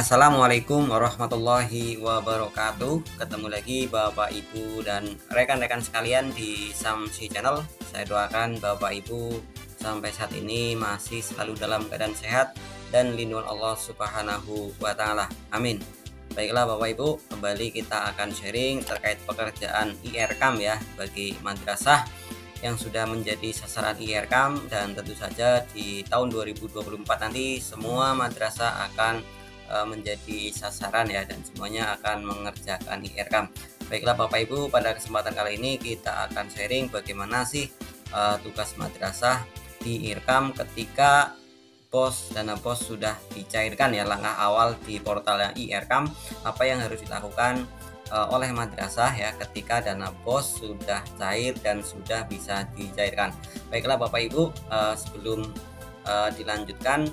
Assalamualaikum warahmatullahi wabarakatuh. Ketemu lagi Bapak Ibu dan rekan-rekan sekalian di Samsi Channel. Saya doakan Bapak Ibu sampai saat ini masih selalu dalam keadaan sehat dan lindungan Allah Subhanahu wa taala. Amin. Baiklah Bapak Ibu, kembali kita akan sharing terkait pekerjaan IRCAM ya bagi madrasah yang sudah menjadi sasaran IRCAM, dan tentu saja di tahun 2024 nanti semua madrasah akan menjadi sasaran ya, dan semuanya akan mengerjakan IRCAM. Baiklah Bapak Ibu, pada kesempatan kali ini kita akan sharing bagaimana sih tugas madrasah di IRCAM ketika dana BOS sudah dicairkan ya. Langkah awal di portal IRCAM, apa yang harus dilakukan oleh madrasah ya ketika dana BOS sudah cair dan sudah bisa dicairkan. Baiklah Bapak Ibu, sebelum dilanjutkan,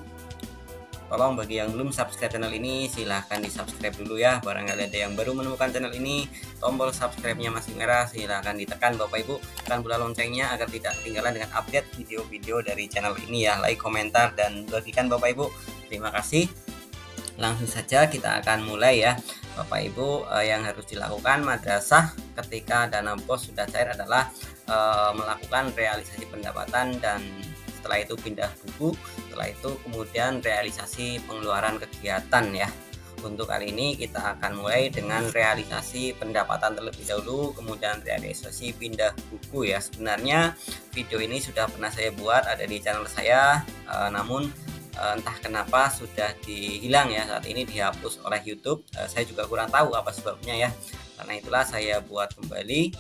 tolong bagi yang belum subscribe channel ini silahkan di subscribe dulu ya. Barangkali ada yang baru menemukan channel ini, tombol subscribe-nya masih merah, silahkan ditekan Bapak Ibu, tekan bola loncengnya agar tidak ketinggalan dengan update video-video dari channel ini ya. Like, komentar, dan bagikan Bapak Ibu. Terima kasih. Langsung saja kita akan mulai ya Bapak Ibu. Yang harus dilakukan madrasah ketika dana BOS sudah cair adalah melakukan realisasi pendapatan, dan setelah itu pindah buku, setelah itu kemudian realisasi pengeluaran kegiatan ya. Untuk kali ini kita akan mulai dengan realisasi pendapatan terlebih dahulu, kemudian realisasi pindah buku ya. Sebenarnya video ini sudah pernah saya buat, ada di channel saya, namun entah kenapa sudah dihilang ya, saat ini dihapus oleh YouTube. Saya juga kurang tahu apa sebabnya ya. Karena itulah saya buat kembali,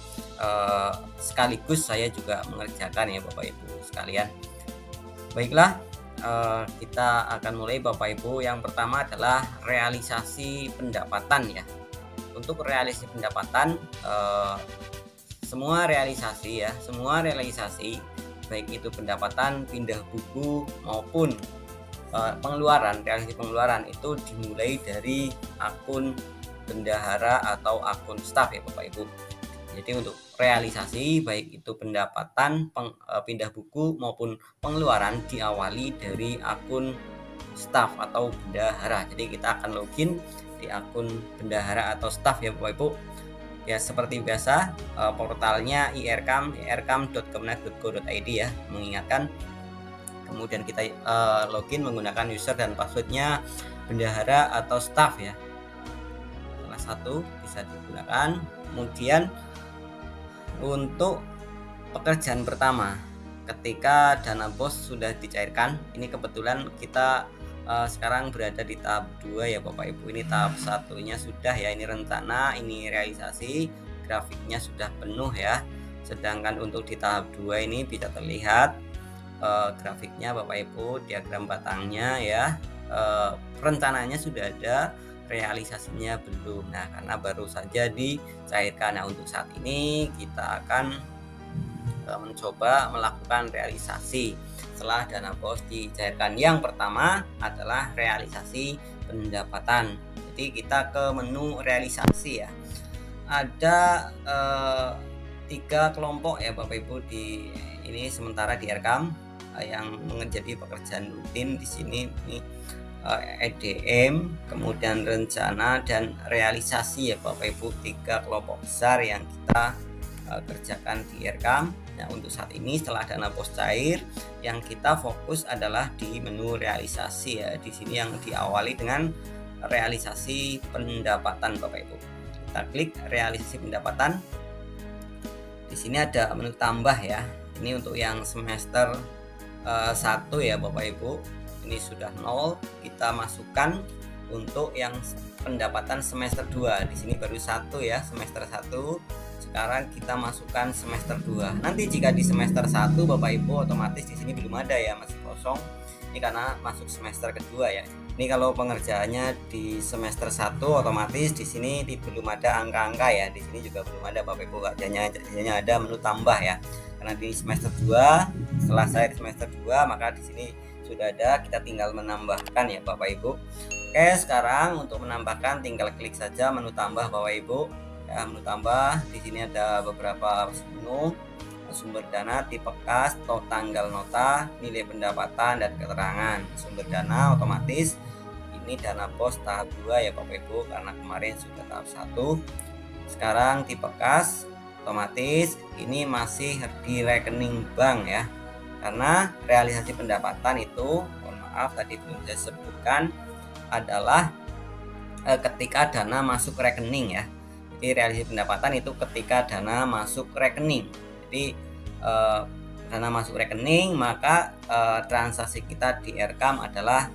sekaligus saya juga mengerjakan ya Bapak Ibu sekalian. Baiklah, kita akan mulai Bapak Ibu. Yang pertama adalah realisasi pendapatan ya. Untuk realisasi pendapatan, semua realisasi baik itu pendapatan, pindah buku maupun pengeluaran, realisasi pengeluaran itu dimulai dari akun bendahara atau akun staf ya Bapak Ibu. Jadi untuk realisasi baik itu pendapatan, pindah buku maupun pengeluaran diawali dari akun staf atau bendahara. Jadi kita akan login di akun bendahara atau staf ya Bapak Ibu. Ya seperti biasa, portalnya IRCAM, ircam.kemenak.go.id ya, mengingatkan. Kemudian kita login menggunakan user dan passwordnya bendahara atau staff ya, salah satu bisa digunakan. Kemudian untuk pekerjaan pertama ketika dana BOS sudah dicairkan, ini kebetulan kita sekarang berada di tahap 2 ya Bapak Ibu. Ini tahap satunya sudah ya, ini rencana, ini realisasi, grafiknya sudah penuh ya. Sedangkan untuk di tahap 2 ini bisa terlihat grafiknya Bapak Ibu, diagram batangnya ya. Rencananya sudah ada, realisasinya belum. Nah karena baru saja dicairkan. Nah untuk saat ini kita akan mencoba melakukan realisasi setelah dana BOS dicairkan. Yang pertama adalah realisasi pendapatan. Jadi kita ke menu realisasi ya. Ada 3 kelompok ya Bapak Ibu di ini sementara di IRCAM yang menjadi pekerjaan rutin di sini. Ini EDM, kemudian rencana, dan realisasi ya Bapak Ibu. 3 kelompok besar yang kita kerjakan di IRCAM. Nah untuk saat ini setelah dana BOS cair, yang kita fokus adalah di menu realisasi ya. Di sini yang diawali dengan realisasi pendapatan Bapak Ibu. Kita klik realisasi pendapatan. Di sini ada menu tambah ya. Ini untuk yang semester 1 ya Bapak Ibu. Ini sudah 0, kita masukkan. Untuk yang pendapatan semester 2, di sini baru 1 ya, semester 1. Sekarang kita masukkan semester 2. Nanti jika di semester 1 Bapak Ibu otomatis di sini belum ada ya, masih kosong. Ini karena masuk semester kedua ya. Ini kalau pengerjaannya di semester 1 otomatis di sini belum ada angka-angka ya. Di sini juga belum ada Bapak Ibu, hanya ada menu tambah ya. Karena di semester 2, setelah saya di semester 2, maka di sini sudah ada, kita tinggal menambahkan ya Bapak Ibu. Oke, sekarang untuk menambahkan tinggal klik saja menu tambah Bapak Ibu. Ya, menu tambah di sini ada beberapa menu, sumber dana, tipe kas, tanggal nota, nilai pendapatan, dan keterangan. Sumber dana otomatis ini dana bos tahap 2 ya Bapak Ibu, karena kemarin sudah tahap 1. Sekarang tipe kas, otomatis ini masih di rekening bank ya. Karena realisasi pendapatan itu, mohon maaf tadi belum saya sebutkan, adalah ketika dana masuk rekening ya. Jadi realisasi pendapatan itu ketika dana masuk rekening. Jadi dana masuk rekening, maka transaksi kita di rekam adalah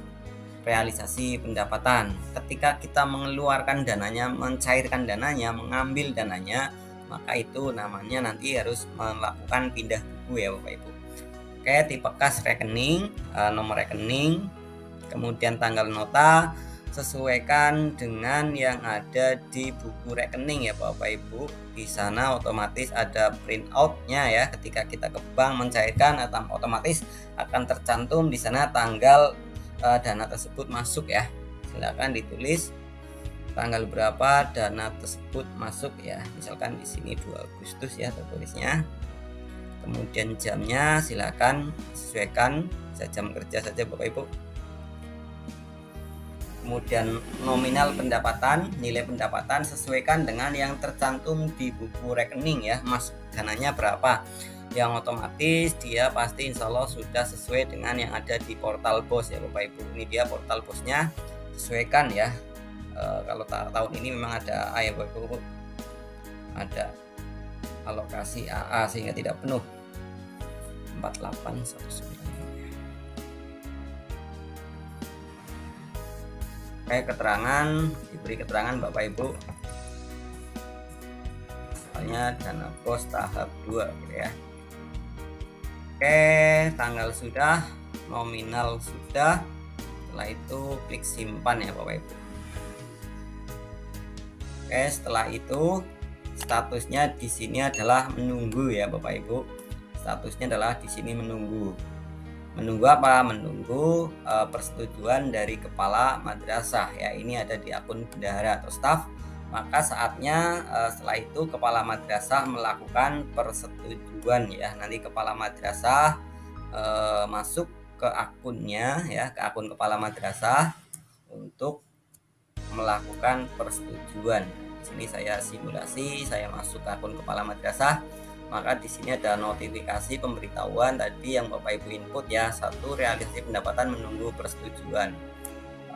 realisasi pendapatan. Ketika kita mengeluarkan dananya, mencairkan dananya, mengambil dananya, maka itu namanya nanti harus melakukan pindah buku ya Bapak Ibu. Oke, tipe kas rekening, nomor rekening, kemudian tanggal nota sesuaikan dengan yang ada di buku rekening ya Bapak Ibu. Di sana otomatis ada printoutnya ya. Ketika kita ke bank mencairkan, otomatis akan tercantum di sana tanggal dana tersebut masuk ya. Silakan ditulis tanggal berapa dana tersebut masuk ya. Misalkan di sini 2 Agustus ya tertulisnya. Kemudian jamnya silakan sesuaikan jam kerja saja Bapak Ibu. Kemudian nominal pendapatan, nilai pendapatan sesuaikan dengan yang tercantum di buku rekening ya, masuk dananya berapa. Yang otomatis dia pasti insya Allah sudah sesuai dengan yang ada di portal bos ya Bapak Ibu. Ini dia portal bosnya, sesuaikan ya. Kalau tahun ini memang ada A ya Bapak Ibu, ada alokasi AA sehingga tidak penuh 4819. Keterangan, diberi keterangan Bapak Ibu, misalnya dana bos tahap 2 gitu ya. Oke, tanggal sudah, nominal sudah. Setelah itu klik simpan ya Bapak Ibu. Oke, setelah itu statusnya di sini adalah menunggu ya Bapak Ibu. Statusnya adalah di sini menunggu. Menunggu apa? Menunggu persetujuan dari kepala madrasah ya. Ini ada di akun bendahara atau staf. Maka saatnya setelah itu kepala madrasah melakukan persetujuan ya. Nanti kepala madrasah masuk ke akunnya ya, ke akun kepala madrasah untuk melakukan persetujuan. Di sini saya simulasi, saya masuk ke akun kepala madrasah. Maka di sini ada notifikasi pemberitahuan tadi yang Bapak Ibu input ya, 1 realisasi pendapatan menunggu persetujuan.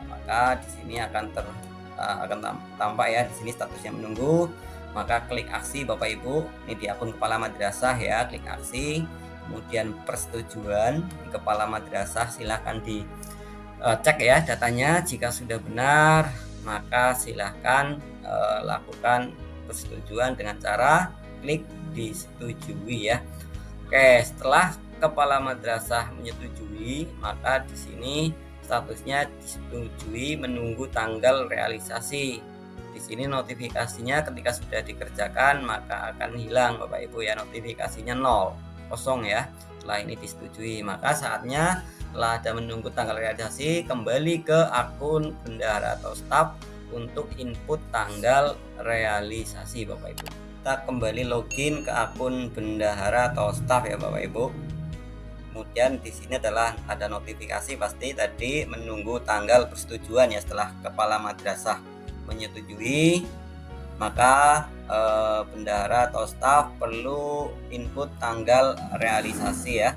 Maka di sini akan tampak ya, di sini statusnya menunggu. Maka klik aksi Bapak Ibu, ini di akun kepala madrasah ya, klik aksi, kemudian persetujuan di kepala madrasah, silahkan dicek ya datanya. Jika sudah benar, maka silahkan lakukan persetujuan dengan cara klik disetujui ya. Oke, setelah kepala madrasah menyetujui, maka di sini statusnya disetujui menunggu tanggal realisasi. Di sini notifikasinya ketika sudah dikerjakan maka akan hilang Bapak Ibu ya, notifikasinya 0 kosong ya. Setelah ini disetujui, maka saatnya setelah ada menunggu tanggal realisasi, kembali ke akun bendahara atau staf untuk input tanggal realisasi Bapak Ibu. Kita kembali login ke akun bendahara atau staf ya Bapak Ibu. Kemudian di sini adalah ada notifikasi pasti tadi menunggu tanggal persetujuan ya. Setelah kepala madrasah menyetujui, maka bendahara atau staf perlu input tanggal realisasi ya.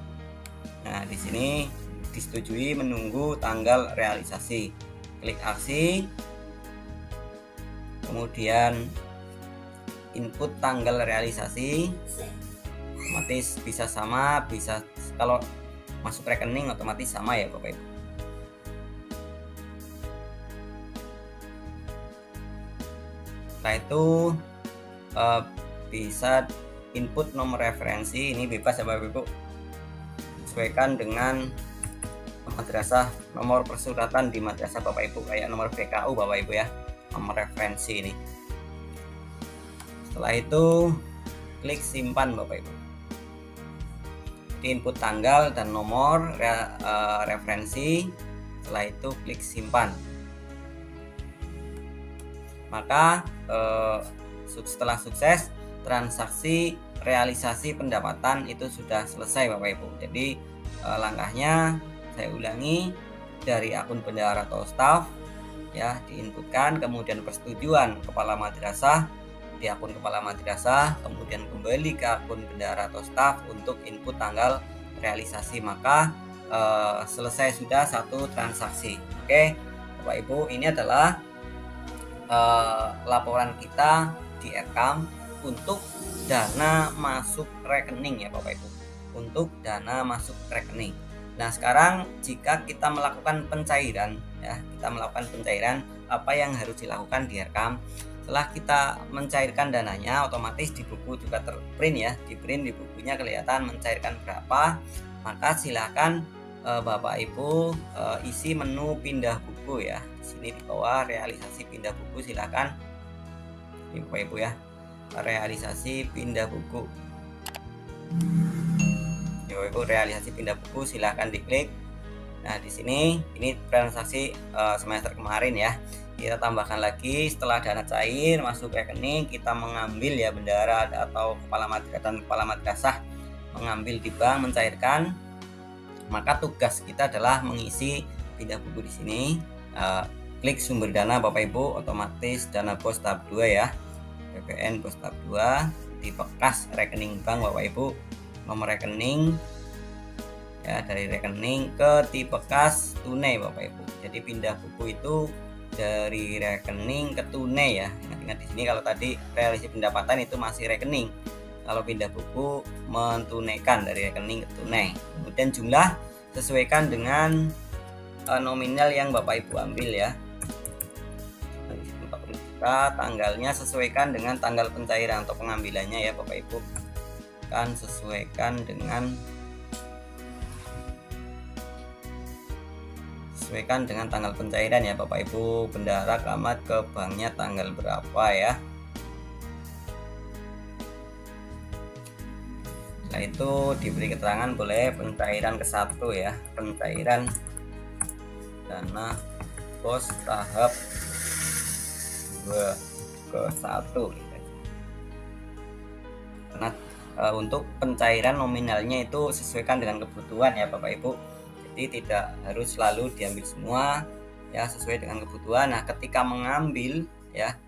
Nah, di sini disetujui menunggu tanggal realisasi. Klik aksi. Kemudian input tanggal realisasi, otomatis bisa sama, bisa kalau masuk rekening otomatis sama ya Bapak Ibu. Setelah itu bisa input nomor referensi, ini bebas ya Bapak Ibu, sesuaikan dengan madrasah, nomor persuratan di madrasah Bapak Ibu, kayak nomor BKU Bapak Ibu ya, nomor referensi ini. Setelah itu klik simpan Bapak Ibu. Input tanggal dan nomor referensi. Setelah itu klik simpan. Maka setelah sukses, transaksi realisasi pendapatan itu sudah selesai Bapak Ibu. Jadi langkahnya saya ulangi, dari akun bendahara atau staf ya, diinputkan, kemudian persetujuan kepala madrasah di akun kepala madrasah, kemudian kembali ke akun bendahara atau staf untuk input tanggal realisasi, maka selesai sudah satu transaksi. Oke Bapak Ibu, ini adalah laporan kita direkam untuk dana masuk rekening ya Bapak Ibu, untuk dana masuk rekening. Nah sekarang jika kita melakukan pencairan ya, kita melakukan pencairan, apa yang harus dilakukan direkam. Setelah kita mencairkan dananya, otomatis di buku juga terprint ya, di print di bukunya kelihatan mencairkan berapa. Maka silakan Bapak Ibu isi menu pindah buku ya. Di sini di bawah realisasi pindah buku, silakan ini Bapak Ibu ya, realisasi pindah buku. Bapak Ibu, realisasi pindah buku silakan diklik. Nah di sini ini transaksi semester kemarin ya. Kita tambahkan lagi, setelah dana cair masuk rekening, kita mengambil ya, bendahara atau kepala madrasah dan kepala madrasah mengambil di bank, mencairkan. Maka tugas kita adalah mengisi pindah buku di sini. Klik sumber dana Bapak Ibu, otomatis dana bos tahap 2 ya, PPN bos tahap 2, tipe kas rekening bank Bapak Ibu, nomor rekening ya, dari rekening ke tipe kas tunai Bapak Ibu. Jadi pindah buku itu dari rekening ke tunai ya. Ingat-ingat di sini kalau tadi realisasi pendapatan itu masih rekening. Kalau pindah buku mentunaikan dari rekening ke tunai. Kemudian jumlah sesuaikan dengan nominal yang Bapak Ibu ambil ya. Tanggalnya sesuaikan dengan tanggal pencairan atau pengambilannya ya Bapak Ibu. Kan sesuaikan dengan tanggal pencairan ya Bapak Ibu. Bendahara camat ke banknya tanggal berapa ya. Setelah itu diberi keterangan boleh pencairan ke-1 ya, pencairan dana bos tahap 2 ke-1 karena untuk pencairan nominalnya itu sesuaikan dengan kebutuhan ya Bapak Ibu. Jadi tidak harus selalu diambil semua ya, sesuai dengan kebutuhan. Nah ketika mengambil ya,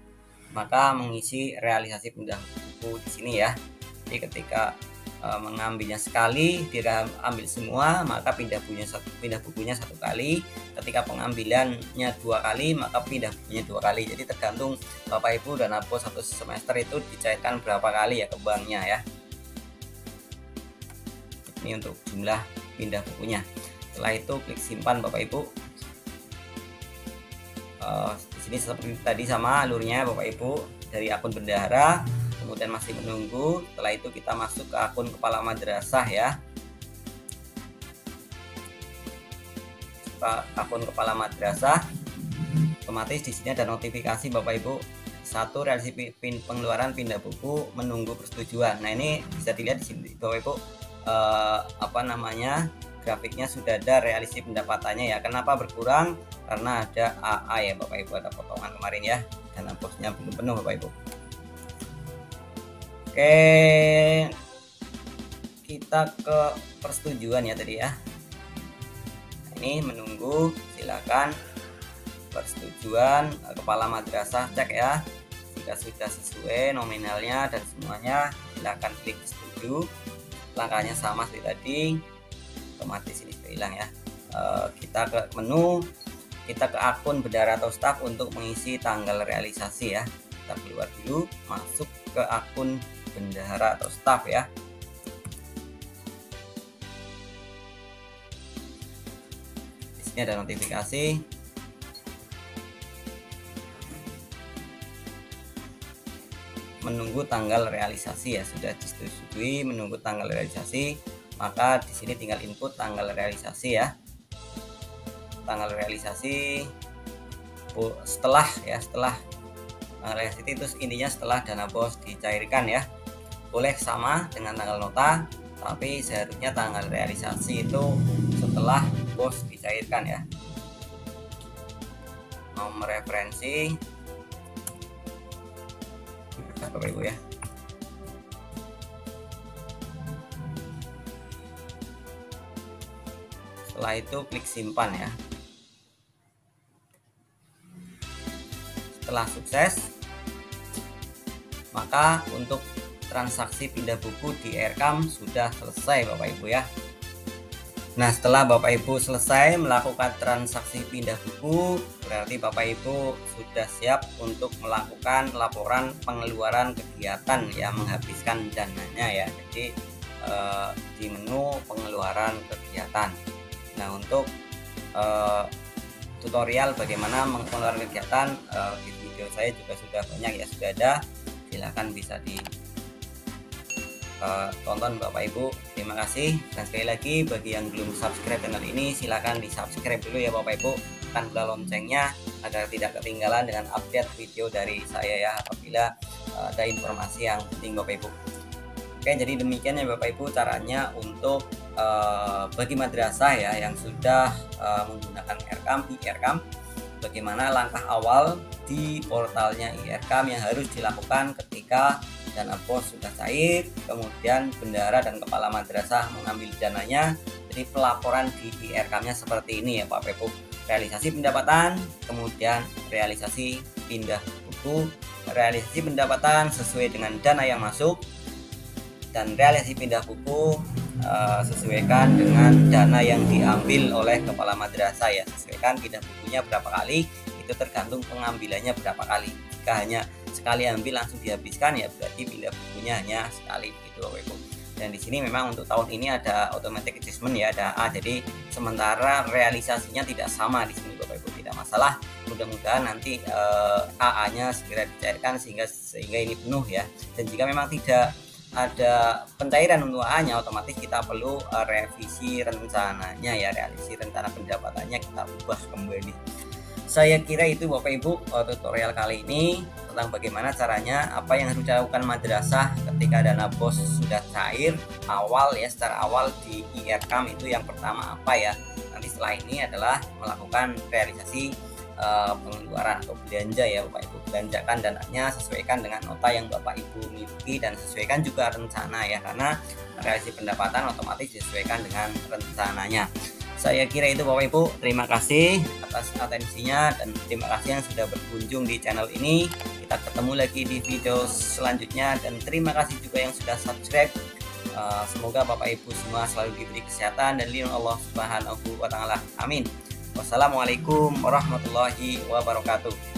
maka mengisi realisasi pindah buku di sini ya. Jadi ketika mengambilnya sekali, dia ambil semua, maka pindah bukunya satu kali. Ketika pengambilannya 2 kali, maka pindah bukunya 2 kali. Jadi tergantung Bapak Ibu dana bos 1 semester itu dicairkan berapa kali ya ke banknya ya. Ini untuk jumlah pindah bukunya. Setelah itu klik simpan Bapak Ibu. Di sini seperti tadi sama alurnya Bapak Ibu, dari akun bendahara, kemudian masih menunggu. Setelah itu kita masuk ke akun kepala madrasah ya. Akun kepala madrasah, otomatis di sini ada notifikasi Bapak Ibu. 1 realisasi pengeluaran pindah buku, menunggu persetujuan. Nah ini bisa dilihat di sini Bapak Ibu, grafiknya sudah ada realisasi pendapatannya ya. Kenapa berkurang? Karena ada AA ya Bapak Ibu, ada potongan kemarin ya, dana bosnya belum penuh Bapak Ibu. Oke, kita ke persetujuan ya tadi ya. Ini menunggu, silakan persetujuan kepala madrasah cek ya. Jika sudah sesuai nominalnya dan semuanya, silakan klik setuju. Langkahnya sama seperti tadi, otomatis ini sudah hilang ya. Kita ke menu, kita ke akun bendahara atau staf untuk mengisi tanggal realisasi ya. Kita keluar dulu, masuk ke akun bendahara atau staf ya. Di sini ada notifikasi. Menunggu tanggal realisasi ya, sudah disetujui menunggu tanggal realisasi, maka di sini tinggal input tanggal realisasi ya. Tanggal realisasi setelah realisasi itu intinya setelah dana bos dicairkan ya. Boleh sama dengan tanggal nota, tapi seharusnya tanggal realisasi itu setelah bos dicairkan ya. Nomor referensi Bapak Ibu ya. Setelah itu klik simpan ya. Setelah sukses, maka untuk transaksi pindah buku di Aircam sudah selesai Bapak Ibu ya. Nah, setelah Bapak Ibu selesai melakukan transaksi pindah buku, berarti Bapak Ibu sudah siap untuk melakukan laporan pengeluaran kegiatan yang menghabiskan dananya ya. Jadi di menu pengeluaran kegiatan. Nah, untuk tutorial bagaimana mengeluarkan kegiatan di video saya juga sudah banyak ya, sudah ada. Silahkan bisa tonton Bapak Ibu. Terima kasih, dan sekali lagi bagi yang belum subscribe channel ini silahkan di subscribe dulu ya Bapak Ibu, tekan bel loncengnya agar tidak ketinggalan dengan update video dari saya ya apabila ada informasi yang penting Bapak Ibu. Oke, jadi demikian ya Bapak Ibu caranya untuk bagi madrasah ya yang sudah menggunakan Aircam, bagaimana langkah awal di portalnya Aircam yang harus dilakukan ketika dana BOS sudah cair, kemudian bendahara dan kepala madrasah mengambil dananya. Jadi pelaporan di Aircam-nya seperti ini ya Bapak Ibu. Realisasi pendapatan, kemudian realisasi pindah buku, realisasi pendapatan sesuai dengan dana yang masuk, dan realisasi pindah buku sesuaikan dengan dana yang diambil oleh kepala madrasah ya. Sesuaikan pindah bukunya berapa kali, itu tergantung pengambilannya berapa kali. Jika hanya sekali ambil langsung dihabiskan ya berarti pindah bukunya hanya sekali gitu Bapak Ibu. Dan di sini memang untuk tahun ini ada automatic adjustment ya, ada A, jadi sementara realisasinya tidak sama di sini Bapak Ibu, tidak masalah. Mudah-mudahan nanti AA-nya segera dicairkan sehingga ini penuh ya. Dan jika memang tidak ada pencairan untuk AA-nya, otomatis kita perlu revisi rencananya ya, realisasi rencana pendapatannya kita ubah kembali. Saya kira itu Bapak Ibu tutorial kali ini tentang bagaimana caranya apa yang harus dilakukan madrasah ketika dana BOS sudah cair awal ya, secara awal di Aircam itu yang pertama apa ya. Nanti setelah ini adalah melakukan realisasi pengeluaran atau belanja ya Bapak Ibu. Belanjakan dananya sesuaikan dengan nota yang Bapak Ibu miliki dan sesuaikan juga rencana ya, karena realisasi pendapatan otomatis disesuaikan dengan rencananya. Saya kira itu Bapak Ibu. Terima kasih atas atensinya dan terima kasih yang sudah berkunjung di channel ini. Kita ketemu lagi di video selanjutnya dan terima kasih juga yang sudah subscribe. Semoga Bapak Ibu semua selalu diberi kesehatan dan lindungi Allah Subhanahu wa taala. Amin. Wassalamualaikum warahmatullahi wabarakatuh.